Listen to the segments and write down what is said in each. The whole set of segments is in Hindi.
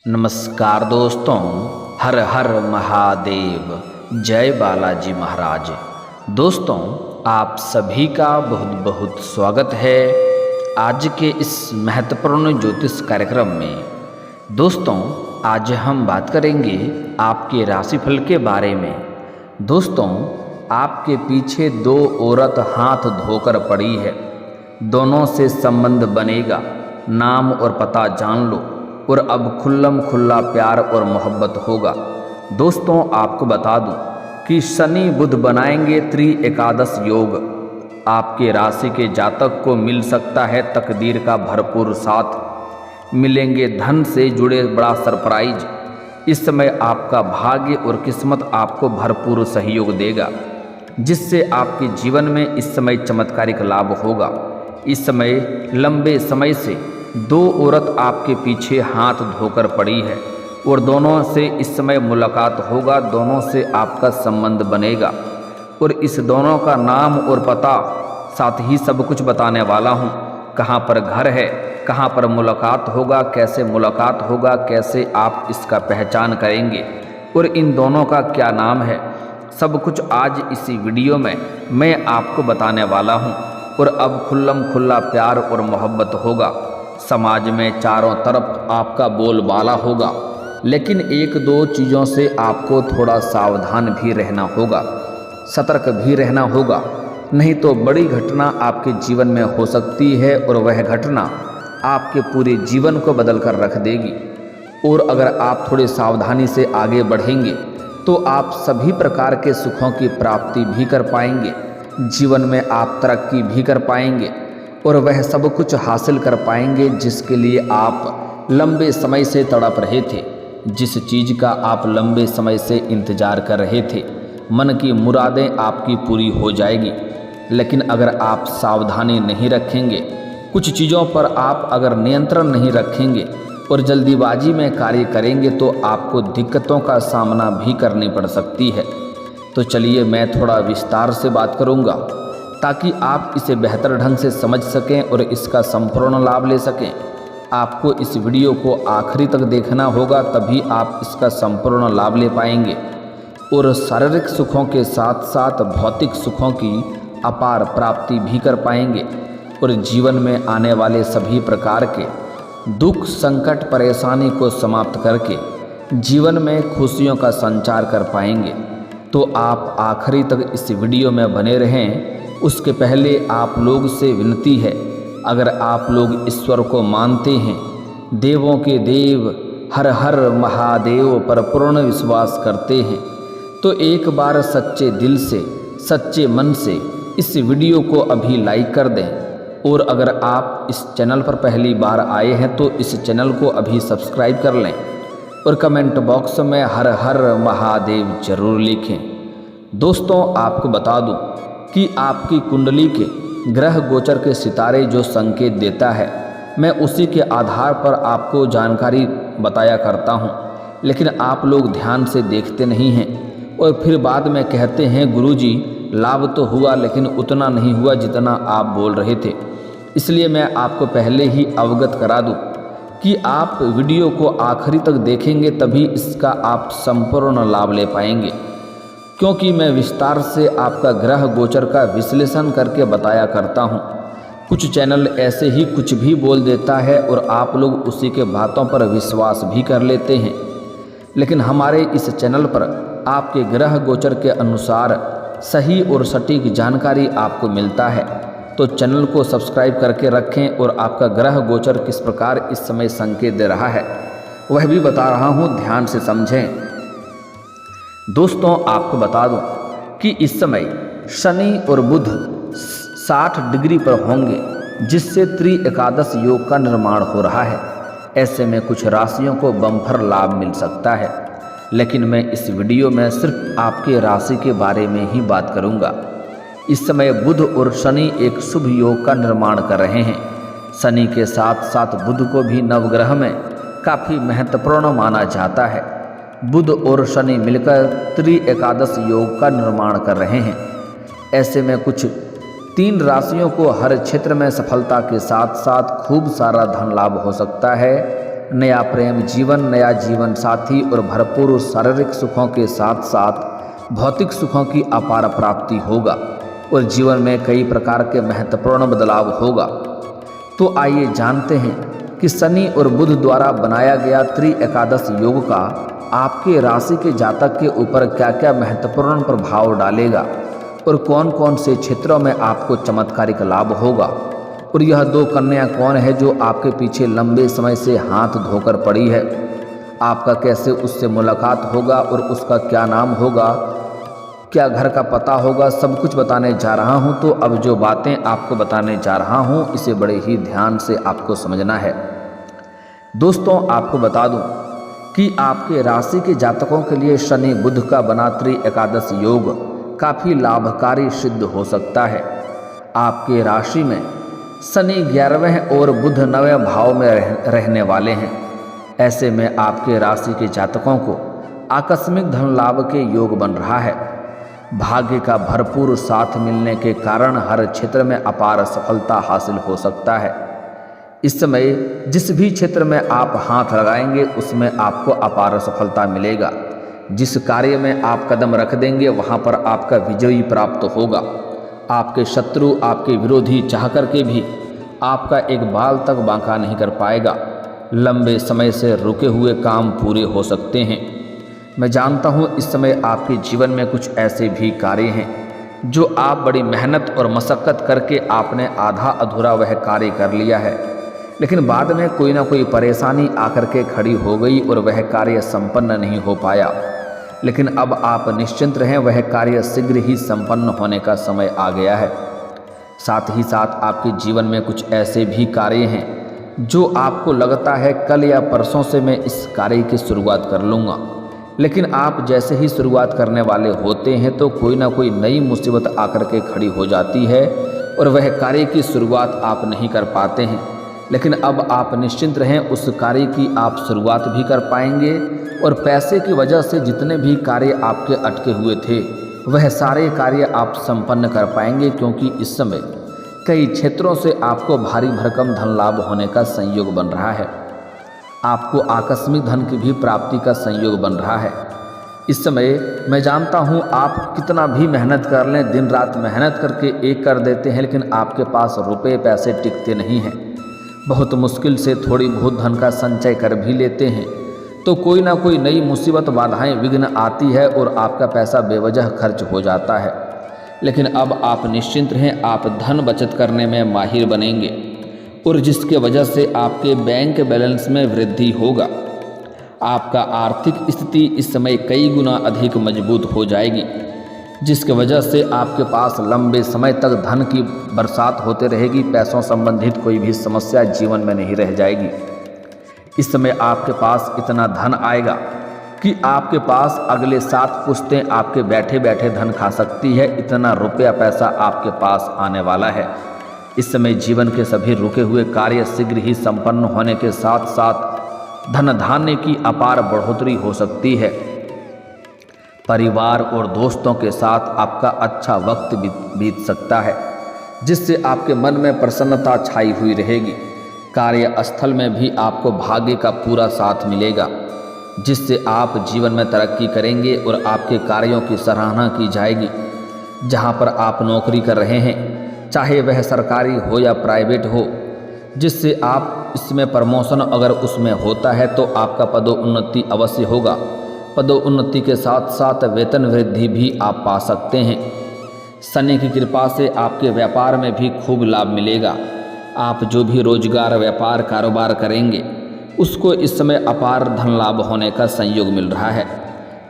नमस्कार दोस्तों, हर हर महादेव, जय बालाजी महाराज। दोस्तों, आप सभी का बहुत बहुत स्वागत है आज के इस महत्वपूर्ण ज्योतिष कार्यक्रम में। दोस्तों, आज हम बात करेंगे आपके राशिफल के बारे में। दोस्तों, आपके पीछे दो औरत हाथ धोकर पड़ी है, दोनों से संबंध बनेगा, नाम और पता जान लो और अब खुल्लम खुल्ला प्यार और मोहब्बत होगा। दोस्तों, आपको बता दूं कि शनि बुध बनाएंगे एकादश योग। आपके राशि के जातक को मिल सकता है तकदीर का भरपूर साथ, मिलेंगे धन से जुड़े बड़ा सरप्राइज। इस समय आपका भाग्य और किस्मत आपको भरपूर सहयोग देगा, जिससे आपके जीवन में इस समय चमत्कारिक लाभ होगा। इस समय लंबे समय से दो औरत आपके पीछे हाथ धोकर पड़ी है और दोनों से इस समय मुलाकात होगा, दोनों से आपका संबंध बनेगा और इस दोनों का नाम और पता साथ ही सब कुछ बताने वाला हूँ। कहाँ पर घर है, कहाँ पर मुलाकात होगा, कैसे मुलाकात होगा, कैसे आप इसका पहचान करेंगे और इन दोनों का क्या नाम है, सब कुछ आज इसी वीडियो में मैं आपको बताने वाला हूँ। और अब खुल्लम खुल्ला प्यार और मोहब्बत होगा, समाज में चारों तरफ आपका बोलबाला होगा। लेकिन एक दो चीज़ों से आपको थोड़ा सावधान भी रहना होगा, सतर्क भी रहना होगा, नहीं तो बड़ी घटना आपके जीवन में हो सकती है और वह घटना आपके पूरे जीवन को बदल कर रख देगी। और अगर आप थोड़ी सावधानी से आगे बढ़ेंगे तो आप सभी प्रकार के सुखों की प्राप्ति भी कर पाएंगे, जीवन में आप तरक्की भी कर पाएंगे और वह सब कुछ हासिल कर पाएंगे जिसके लिए आप लंबे समय से तड़प रहे थे, जिस चीज़ का आप लंबे समय से इंतजार कर रहे थे। मन की मुरादें आपकी पूरी हो जाएगी। लेकिन अगर आप सावधानी नहीं रखेंगे, कुछ चीज़ों पर आप अगर नियंत्रण नहीं रखेंगे और जल्दीबाजी में कार्य करेंगे तो आपको दिक्कतों का सामना भी करनी पड़ सकती है। तो चलिए मैं थोड़ा विस्तार से बात करूँगा ताकि आप इसे बेहतर ढंग से समझ सकें और इसका संपूर्ण लाभ ले सकें। आपको इस वीडियो को आखिरी तक देखना होगा, तभी आप इसका संपूर्ण लाभ ले पाएंगे और शारीरिक सुखों के साथ साथ भौतिक सुखों की अपार प्राप्ति भी कर पाएंगे और जीवन में आने वाले सभी प्रकार के दुख संकट परेशानी को समाप्त करके जीवन में खुशियों का संचार कर पाएंगे। तो आप आखिरी तक इस वीडियो में बने रहें। उसके पहले आप लोग से विनती है, अगर आप लोग ईश्वर को मानते हैं, देवों के देव हर हर महादेव पर पूर्ण विश्वास करते हैं, तो एक बार सच्चे दिल से सच्चे मन से इस वीडियो को अभी लाइक कर दें। और अगर आप इस चैनल पर पहली बार आए हैं तो इस चैनल को अभी सब्सक्राइब कर लें और कमेंट बॉक्स में हर हर महादेव जरूर लिखें। दोस्तों, आपको बता दूं कि आपकी कुंडली के ग्रह गोचर के सितारे जो संकेत देता है, मैं उसी के आधार पर आपको जानकारी बताया करता हूं। लेकिन आप लोग ध्यान से देखते नहीं हैं और फिर बाद में कहते हैं गुरुजी लाभ तो हुआ लेकिन उतना नहीं हुआ जितना आप बोल रहे थे। इसलिए मैं आपको पहले ही अवगत करा दूं कि आप वीडियो को आखिरी तक देखेंगे तभी इसका आप संपूर्ण लाभ ले पाएंगे, क्योंकि मैं विस्तार से आपका ग्रह गोचर का विश्लेषण करके बताया करता हूँ। कुछ चैनल ऐसे ही कुछ भी बोल देता है और आप लोग उसी के बातों पर विश्वास भी कर लेते हैं। लेकिन हमारे इस चैनल पर आपके ग्रह गोचर के अनुसार सही और सटीक जानकारी आपको मिलता है। तो चैनल को सब्सक्राइब करके रखें और आपका ग्रह गोचर किस प्रकार इस समय संकेत दे रहा है वह भी बता रहा हूँ, ध्यान से समझें। दोस्तों, आपको बता दूं कि इस समय शनि और बुध 60 डिग्री पर होंगे, जिससे एकादश योग का निर्माण हो रहा है। ऐसे में कुछ राशियों को बम्पर लाभ मिल सकता है, लेकिन मैं इस वीडियो में सिर्फ आपके राशि के बारे में ही बात करूंगा। इस समय बुध और शनि एक शुभ योग का निर्माण कर रहे हैं। शनि के साथ साथ बुध को भी नवग्रह में काफ़ी महत्वपूर्ण माना जाता है। बुध और शनि मिलकर एकादश योग का निर्माण कर रहे हैं। ऐसे में कुछ 3 राशियों को हर क्षेत्र में सफलता के साथ साथ खूब सारा धन लाभ हो सकता है, नया प्रेम जीवन, नया जीवन साथी और भरपूर शारीरिक सुखों के साथ साथ भौतिक सुखों की अपार प्राप्ति होगा और जीवन में कई प्रकार के महत्वपूर्ण बदलाव होगा। तो आइए जानते हैं कि शनि और बुध द्वारा बनाया गया त्रि एकादश योग का आपके राशि के जातक के ऊपर क्या क्या महत्वपूर्ण प्रभाव डालेगा और कौन कौन से क्षेत्रों में आपको चमत्कारिक लाभ होगा। और यह 2 कन्या कौन है जो आपके पीछे लंबे समय से हाथ धोकर पड़ी है, आपका कैसे उससे मुलाकात होगा और उसका क्या नाम होगा, क्या घर का पता होगा, सब कुछ बताने जा रहा हूं। तो अब जो बातें आपको बताने जा रहा हूं इसे बड़े ही ध्यान से आपको समझना है। दोस्तों, आपको बता दूं कि आपके राशि के जातकों के लिए शनि बुध का बना त्रि एकादश योग काफ़ी लाभकारी सिद्ध हो सकता है। आपके राशि में शनि 11वें और बुध 9वें भाव में रहने वाले हैं। ऐसे में आपके राशि के जातकों को आकस्मिक धन लाभ के योग बन रहा है। भाग्य का भरपूर साथ मिलने के कारण हर क्षेत्र में अपार सफलता हासिल हो सकता है। इस समय जिस भी क्षेत्र में आप हाथ लगाएंगे उसमें आपको अपार सफलता मिलेगा। जिस कार्य में आप कदम रख देंगे वहां पर आपका विजयी प्राप्त होगा। आपके शत्रु, आपके विरोधी चाह करके भी आपका एक बाल तक बांका नहीं कर पाएगा। लंबे समय से रुके हुए काम पूरे हो सकते हैं। मैं जानता हूँ इस समय आपके जीवन में कुछ ऐसे भी कार्य हैं जो आप बड़ी मेहनत और मशक्क़त करके आपने आधा अधूरा वह कार्य कर लिया है, लेकिन बाद में कोई ना कोई परेशानी आकर के खड़ी हो गई और वह कार्य संपन्न नहीं हो पाया। लेकिन अब आप निश्चिंत रहें, वह कार्य शीघ्र ही संपन्न होने का समय आ गया है। साथ ही साथ आपके जीवन में कुछ ऐसे भी कार्य हैं जो आपको लगता है कल या परसों से मैं इस कार्य की शुरुआत कर लूँगा, लेकिन आप जैसे ही शुरुआत करने वाले होते हैं तो कोई ना कोई नई मुसीबत आकर के खड़ी हो जाती है और वह कार्य की शुरुआत आप नहीं कर पाते हैं। लेकिन अब आप निश्चिंत रहें, उस कार्य की आप शुरुआत भी कर पाएंगे और पैसे की वजह से जितने भी कार्य आपके अटके हुए थे वह सारे कार्य आप संपन्न कर पाएंगे, क्योंकि इस समय कई क्षेत्रों से आपको भारी भरकम धन लाभ होने का संयोग बन रहा है। आपको आकस्मिक धन की भी प्राप्ति का संयोग बन रहा है। इस समय मैं जानता हूँ आप कितना भी मेहनत कर लें, दिन रात मेहनत करके एक कर देते हैं, लेकिन आपके पास रुपए पैसे टिकते नहीं हैं। बहुत मुश्किल से थोड़ी बहुत धन का संचय कर भी लेते हैं तो कोई ना कोई नई मुसीबत, बाधाएं, विघ्न आती है और आपका पैसा बेवजह खर्च हो जाता है। लेकिन अब आप निश्चिंत रहें, आप धन बचत करने में माहिर बनेंगे और जिसके वजह से आपके बैंक बैलेंस में वृद्धि होगा। आपका आर्थिक स्थिति इस समय कई गुना अधिक मजबूत हो जाएगी, जिसकी वजह से आपके पास लंबे समय तक धन की बरसात होते रहेगी। पैसों संबंधित कोई भी समस्या जीवन में नहीं रह जाएगी। इस समय आपके पास इतना धन आएगा कि आपके पास अगले 7 पुश्तें आपके बैठे बैठे धन खा सकती है। इतना रुपया पैसा आपके पास आने वाला है। इस समय जीवन के सभी रुके हुए कार्य शीघ्र ही संपन्न होने के साथ साथ धन धान्य की अपार बढ़ोतरी हो सकती है। परिवार और दोस्तों के साथ आपका अच्छा वक्त बीत सकता है, जिससे आपके मन में प्रसन्नता छाई हुई रहेगी। कार्यस्थल में भी आपको भाग्य का पूरा साथ मिलेगा, जिससे आप जीवन में तरक्की करेंगे और आपके कार्यों की सराहना की जाएगी। जहां पर आप नौकरी कर रहे हैं, चाहे वह सरकारी हो या प्राइवेट हो, जिससे आप इसमें प्रमोशन अगर उसमें होता है तो आपका पदोन्नति अवश्य होगा। पदोन्नति के साथ साथ वेतन वृद्धि भी आप पा सकते हैं। शनि की कृपा से आपके व्यापार में भी खूब लाभ मिलेगा। आप जो भी रोजगार, व्यापार, कारोबार करेंगे उसको इस समय अपार धन लाभ होने का संयोग मिल रहा है।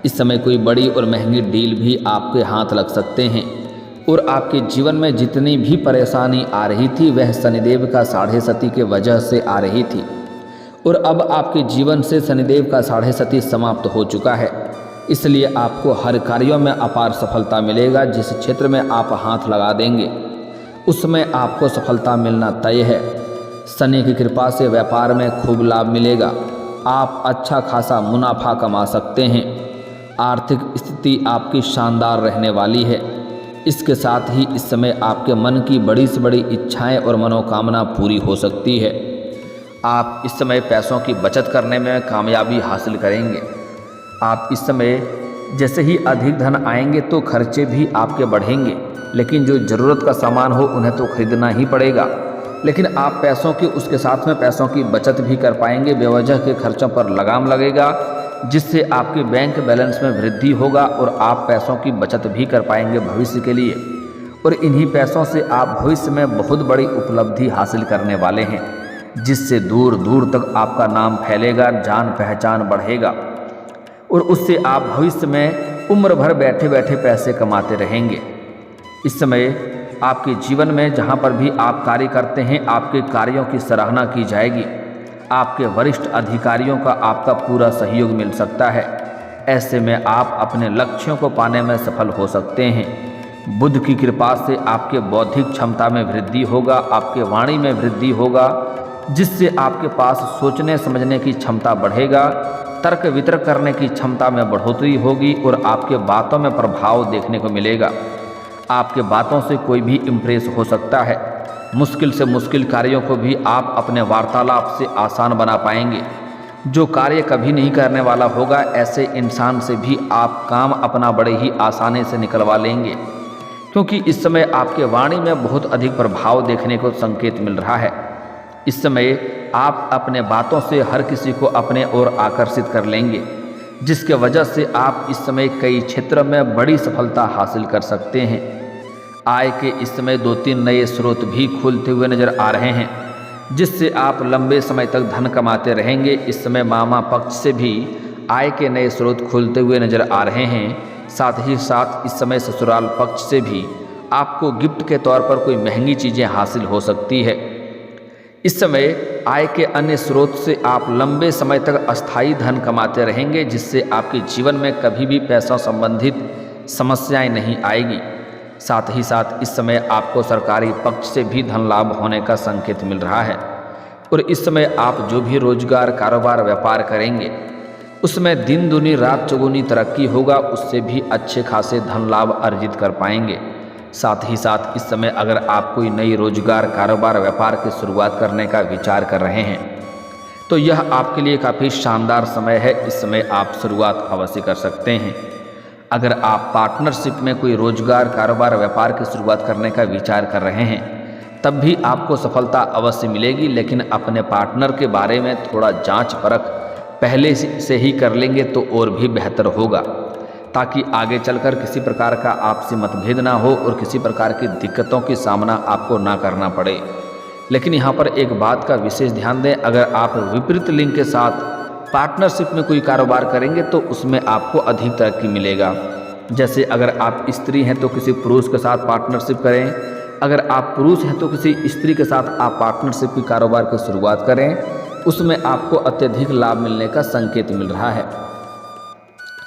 इस समय कोई बड़ी और महंगी डील भी आपके हाथ लग सकते हैं और आपके जीवन में जितनी भी परेशानी आ रही थी वह शनिदेव का 6.5 की वजह से आ रही थी और अब आपके जीवन से शनिदेव का 6.5 समाप्त हो चुका है। इसलिए आपको हर कार्यों में अपार सफलता मिलेगा। जिस क्षेत्र में आप हाथ लगा देंगे उसमें आपको सफलता मिलना तय है। शनि की कृपा से व्यापार में खूब लाभ मिलेगा। आप अच्छा खासा मुनाफा कमा सकते हैं। आर्थिक स्थिति आपकी शानदार रहने वाली है। इसके साथ ही इस समय आपके मन की बड़ी से बड़ी इच्छाएं और मनोकामना पूरी हो सकती है। आप इस समय पैसों की बचत करने में कामयाबी हासिल करेंगे। आप इस समय जैसे ही अधिक धन आएंगे तो खर्चे भी आपके बढ़ेंगे, लेकिन जो ज़रूरत का सामान हो उन्हें तो खरीदना ही पड़ेगा। लेकिन आप पैसों की उसके साथ में पैसों की बचत भी कर पाएंगे। बेवजह के खर्चों पर लगाम लगेगा, जिससे आपके बैंक बैलेंस में वृद्धि होगा और आप पैसों की बचत भी कर पाएंगे भविष्य के लिए। और इन्हीं पैसों से आप भविष्य में बहुत बड़ी उपलब्धि हासिल करने वाले हैं, जिससे दूर दूर तक आपका नाम फैलेगा, जान पहचान बढ़ेगा और उससे आप भविष्य में उम्र भर बैठे बैठे पैसे कमाते रहेंगे। इस समय आपके जीवन में जहाँ पर भी आप कार्य करते हैं, आपके कार्यों की सराहना की जाएगी। आपके वरिष्ठ अधिकारियों का आपका पूरा सहयोग मिल सकता है। ऐसे में आप अपने लक्ष्यों को पाने में सफल हो सकते हैं। बुद्ध की कृपा से आपके बौद्धिक क्षमता में वृद्धि होगा, आपके वाणी में वृद्धि होगा, जिससे आपके पास सोचने समझने की क्षमता बढ़ेगा, तर्क वितर्क करने की क्षमता में बढ़ोतरी होगी और आपके बातों में प्रभाव देखने को मिलेगा। आपके बातों से कोई भी इम्प्रेस हो सकता है। मुश्किल से मुश्किल कार्यों को भी आप अपने वार्तालाप से आसान बना पाएंगे। जो कार्य कभी नहीं करने वाला होगा, ऐसे इंसान से भी आप काम अपना बड़े ही आसानी से निकलवा लेंगे, क्योंकि इस समय आपके वाणी में बहुत अधिक प्रभाव देखने को संकेत मिल रहा है। इस समय आप अपने बातों से हर किसी को अपने ओर आकर्षित कर लेंगे, जिसके वजह से आप इस समय कई क्षेत्रों में बड़ी सफलता हासिल कर सकते हैं। आय के इस समय 2-3 नए स्रोत भी खुलते हुए नजर आ रहे हैं, जिससे आप लंबे समय तक धन कमाते रहेंगे। इस समय मामा पक्ष से भी आय के नए स्रोत खुलते हुए नजर आ रहे हैं। साथ ही साथ इस समय ससुराल पक्ष से भी आपको गिफ्ट के तौर पर कोई महंगी चीज़ें हासिल हो सकती है। इस समय आय के अन्य स्रोत से आप लंबे समय तक अस्थायी धन कमाते रहेंगे, जिससे आपके जीवन में कभी भी पैसों संबंधित समस्याएं नहीं आएगी। साथ ही साथ इस समय आपको सरकारी पक्ष से भी धन लाभ होने का संकेत मिल रहा है और इस समय आप जो भी रोजगार, कारोबार, व्यापार करेंगे उसमें दिन दूनी रात चौगुनी तरक्की होगा, उससे भी अच्छे खासे धन लाभ अर्जित कर पाएंगे। साथ ही साथ इस समय अगर आप कोई नई रोजगार, कारोबार, व्यापार की शुरुआत करने का विचार कर रहे हैं तो यह आपके लिए काफ़ी शानदार समय है। इस समय आप शुरुआत अवश्य कर सकते हैं। अगर आप पार्टनरशिप में कोई रोजगार, कारोबार, व्यापार की शुरुआत करने का विचार कर रहे हैं तब भी आपको सफलता अवश्य मिलेगी, लेकिन अपने पार्टनर के बारे में थोड़ा जांच परख पहले से ही कर लेंगे तो और भी बेहतर होगा, ताकि आगे चलकर किसी प्रकार का आपसी मतभेद ना हो और किसी प्रकार की दिक्कतों की सामना आपको ना करना पड़े। लेकिन यहाँ पर एक बात का विशेष ध्यान दें, अगर आप विपरीत लिंग के साथ पार्टनरशिप में कोई कारोबार करेंगे तो उसमें आपको अधिक तरक्की मिलेगा। जैसे अगर आप स्त्री हैं तो किसी पुरुष के साथ पार्टनरशिप करें, अगर आप पुरुष हैं तो किसी स्त्री के साथ आप पार्टनरशिप की कारोबार की शुरुआत करें, उसमें आपको अत्यधिक लाभ मिलने का संकेत मिल रहा है।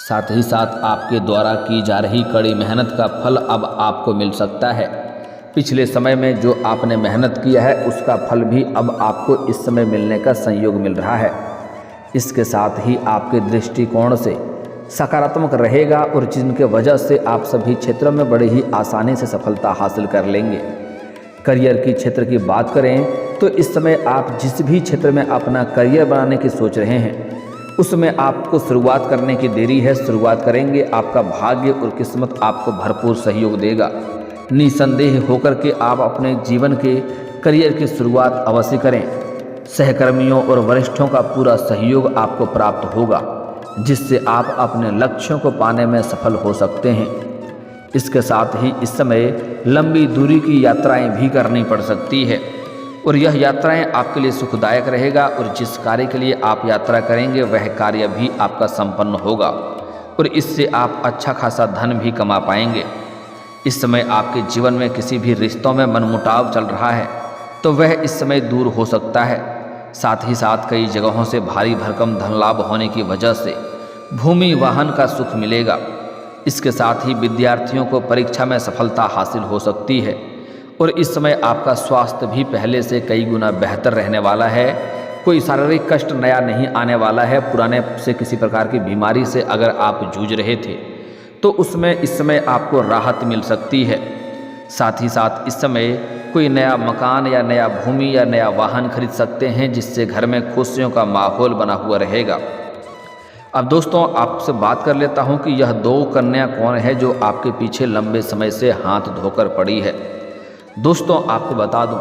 साथ ही साथ आपके द्वारा की जा रही कड़ी मेहनत का फल अब आपको मिल सकता है। पिछले समय में जो आपने मेहनत किया है उसका फल भी अब आपको इस समय मिलने का संयोग मिल रहा है। इसके साथ ही आपके दृष्टिकोण से सकारात्मक रहेगा और जिनके वजह से आप सभी क्षेत्रों में बड़ी ही आसानी से सफलता हासिल कर लेंगे। करियर की क्षेत्र की बात करें तो इस समय आप जिस भी क्षेत्र में अपना करियर बनाने की सोच रहे हैं उसमें आपको शुरुआत करने की देरी है। शुरुआत करेंगे, आपका भाग्य और किस्मत आपको भरपूर सहयोग देगा। निसंदेह होकर के आप अपने जीवन के करियर की शुरुआत अवश्य करें। सहकर्मियों और वरिष्ठों का पूरा सहयोग आपको प्राप्त होगा, जिससे आप अपने लक्ष्यों को पाने में सफल हो सकते हैं। इसके साथ ही इस समय लंबी दूरी की यात्राएं भी करनी पड़ सकती है और यह यात्राएं आपके लिए सुखदायक रहेगा और जिस कार्य के लिए आप यात्रा करेंगे वह कार्य भी आपका संपन्न होगा और इससे आप अच्छा खासा धन भी कमा पाएंगे। इस समय आपके जीवन में किसी भी रिश्तों में मनमुटाव चल रहा है तो वह इस समय दूर हो सकता है। साथ ही साथ कई जगहों से भारी भरकम धन लाभ होने की वजह से भूमि वाहन का सुख मिलेगा। इसके साथ ही विद्यार्थियों को परीक्षा में सफलता हासिल हो सकती है और इस समय आपका स्वास्थ्य भी पहले से कई गुना बेहतर रहने वाला है। कोई शारीरिक कष्ट नया नहीं आने वाला है। पुराने से किसी प्रकार की बीमारी से अगर आप जूझ रहे थे तो उसमें इस समय आपको राहत मिल सकती है। साथ ही साथ इस समय कोई नया मकान या नया भूमि या नया वाहन खरीद सकते हैं, जिससे घर में खुशियों का माहौल बना हुआ रहेगा। अब दोस्तों आपसे बात कर लेता हूं कि यह 2 कन्या कौन है जो आपके पीछे लंबे समय से हाथ धोकर पड़ी है। दोस्तों आपको बता दूं,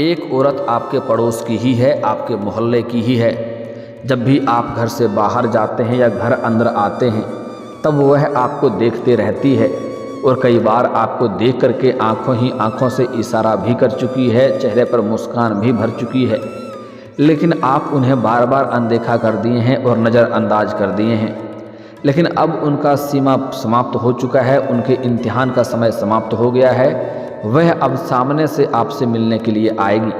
एक औरत आपके पड़ोस की ही है, आपके मोहल्ले की ही है। जब भी आप घर से बाहर जाते हैं या घर अंदर आते हैं तब वह आपको देखते रहती है और कई बार आपको देख करके आंखों ही आंखों से इशारा भी कर चुकी है, चेहरे पर मुस्कान भी भर चुकी है, लेकिन आप उन्हें बार बार अनदेखा कर दिए हैं और नज़रअंदाज कर दिए हैं। लेकिन अब उनका सीमा समाप्त हो चुका है, उनके इम्तिहान का समय समाप्त हो गया है। वह अब सामने से आपसे मिलने के लिए आएगी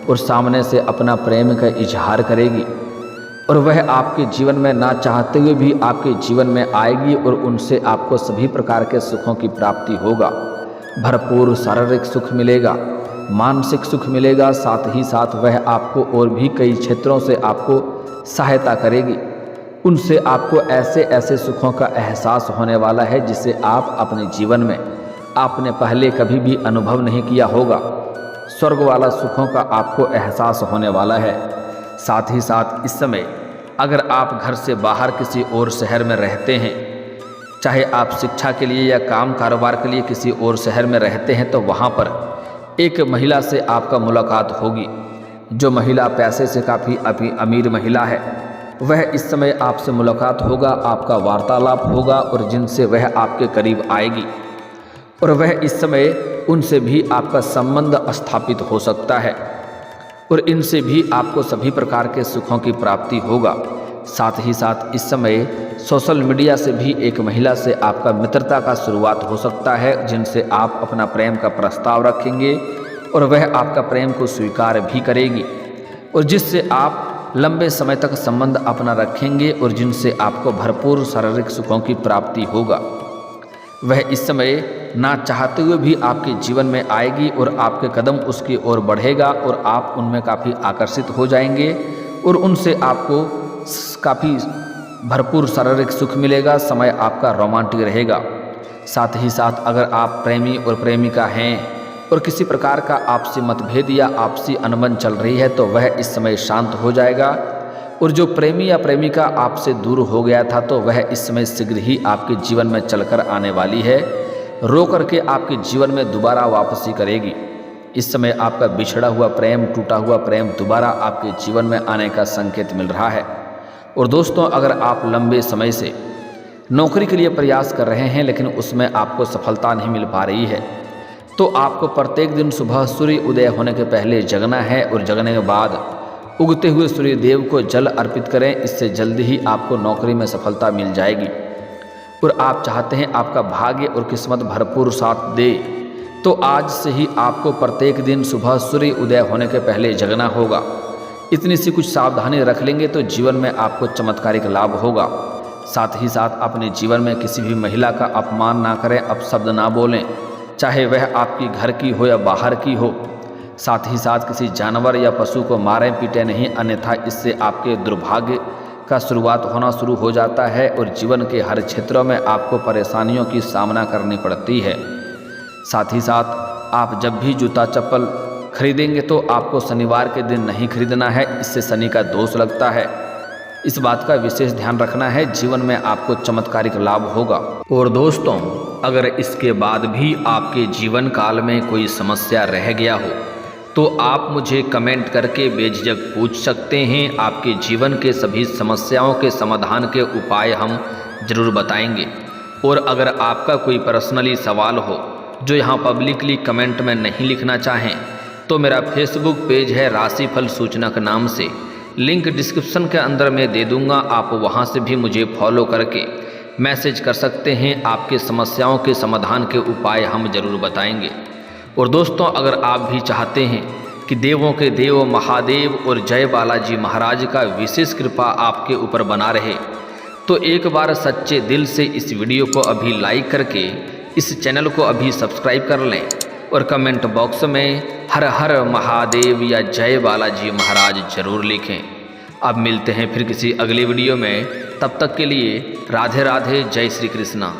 और सामने से अपना प्रेम का इजहार करेगी और वह आपके जीवन में ना चाहते हुए भी आपके जीवन में आएगी और उनसे आपको सभी प्रकार के सुखों की प्राप्ति होगा। भरपूर शारीरिक सुख मिलेगा, मानसिक सुख मिलेगा, साथ ही साथ वह आपको और भी कई क्षेत्रों से आपको सहायता करेगी। उनसे आपको ऐसे ऐसे सुखों का एहसास होने वाला है जिसे आप अपने जीवन में आपने पहले कभी भी अनुभव नहीं किया होगा। स्वर्ग वाला सुखों का आपको एहसास होने वाला है। साथ ही साथ इस समय अगर आप घर से बाहर किसी और शहर में रहते हैं, चाहे आप शिक्षा के लिए या काम कारोबार के लिए किसी और शहर में रहते हैं, तो वहाँ पर एक महिला से आपका मुलाकात होगी। जो महिला पैसे से काफ़ी अमीर महिला है, वह इस समय आपसे मुलाकात होगा, आपका वार्तालाप होगा और जिनसे वह आपके करीब आएगी और वह इस समय उनसे भी आपका संबंध स्थापित हो सकता है और इनसे भी आपको सभी प्रकार के सुखों की प्राप्ति होगा। साथ ही साथ इस समय सोशल मीडिया से भी एक महिला से आपका मित्रता का शुरुआत हो सकता है, जिनसे आप अपना प्रेम का प्रस्ताव रखेंगे और वह आपका प्रेम को स्वीकार भी करेगी और जिससे आप लंबे समय तक संबंध अपना रखेंगे और जिनसे आपको भरपूर शारीरिक सुखों की प्राप्ति होगा। वह इस समय ना चाहते हुए भी आपके जीवन में आएगी और आपके कदम उसकी ओर बढ़ेगा और आप उनमें काफ़ी आकर्षित हो जाएंगे और उनसे आपको काफ़ी भरपूर शारीरिक सुख मिलेगा। समय आपका रोमांटिक रहेगा। साथ ही साथ अगर आप प्रेमी और प्रेमिका हैं और किसी प्रकार का आपसी मतभेद या आपसी अनबन चल रही है, तो वह इस समय शांत हो जाएगा और जो प्रेमी या प्रेमिका आपसे दूर हो गया था, तो वह इस समय शीघ्र ही आपके जीवन में चलकर आने वाली है, रो करके आपके जीवन में दोबारा वापसी करेगी। इस समय आपका बिछड़ा हुआ प्रेम, टूटा हुआ प्रेम दोबारा आपके जीवन में आने का संकेत मिल रहा है। और दोस्तों अगर आप लंबे समय से नौकरी के लिए प्रयास कर रहे हैं लेकिन उसमें आपको सफलता नहीं मिल पा रही है, तो आपको प्रत्येक दिन सुबह सूर्य उदय होने के पहले जगना है और जगने के बाद उगते हुए सूर्य देव को जल अर्पित करें। इससे जल्दी ही आपको नौकरी में सफलता मिल जाएगी। और आप चाहते हैं आपका भाग्य और किस्मत भरपूर साथ दे, तो आज से ही आपको प्रत्येक दिन सुबह सूर्य उदय होने के पहले जगना होगा। इतनी सी कुछ सावधानी रख लेंगे तो जीवन में आपको चमत्कारिक लाभ होगा। साथ ही साथ अपने जीवन में किसी भी महिला का अपमान ना करें, अपशब्द ना बोलें, चाहे वह आपकी घर की हो या बाहर की हो। साथ ही साथ किसी जानवर या पशु को मारें पीटें नहीं, अन्यथा इससे आपके दुर्भाग्य का शुरुआत होना शुरू हो जाता है और जीवन के हर क्षेत्रों में आपको परेशानियों की सामना करनी पड़ती है। साथ ही साथ आप जब भी जूता चप्पल खरीदेंगे तो आपको शनिवार के दिन नहीं खरीदना है, इससे शनि का दोष लगता है। इस बात का विशेष ध्यान रखना है, जीवन में आपको चमत्कारिक लाभ होगा। और दोस्तों अगर इसके बाद भी आपके जीवन काल में कोई समस्या रह गया हो तो आप मुझे कमेंट करके बेझिझक पूछ सकते हैं। आपके जीवन के सभी समस्याओं के समाधान के उपाय हम जरूर बताएंगे। और अगर आपका कोई पर्सनली सवाल हो जो यहाँ पब्लिकली कमेंट में नहीं लिखना चाहें, तो मेरा फेसबुक पेज है राशिफल सूचनक नाम से, लिंक डिस्क्रिप्शन के अंदर मैं दे दूँगा। आप वहाँ से भी मुझे फॉलो करके मैसेज कर सकते हैं। आपके समस्याओं के समाधान के उपाय हम जरूर बताएंगे। और दोस्तों अगर आप भी चाहते हैं कि देवों के देव महादेव और जय बालाजी महाराज का विशेष कृपा आपके ऊपर बना रहे, तो एक बार सच्चे दिल से इस वीडियो को अभी लाइक करके इस चैनल को अभी सब्सक्राइब कर लें और कमेंट बॉक्स में हर हर महादेव या जय बालाजी महाराज जरूर लिखें। अब मिलते हैं फिर किसी अगली वीडियो में, तब तक के लिए राधे राधे, जय श्री कृष्णा।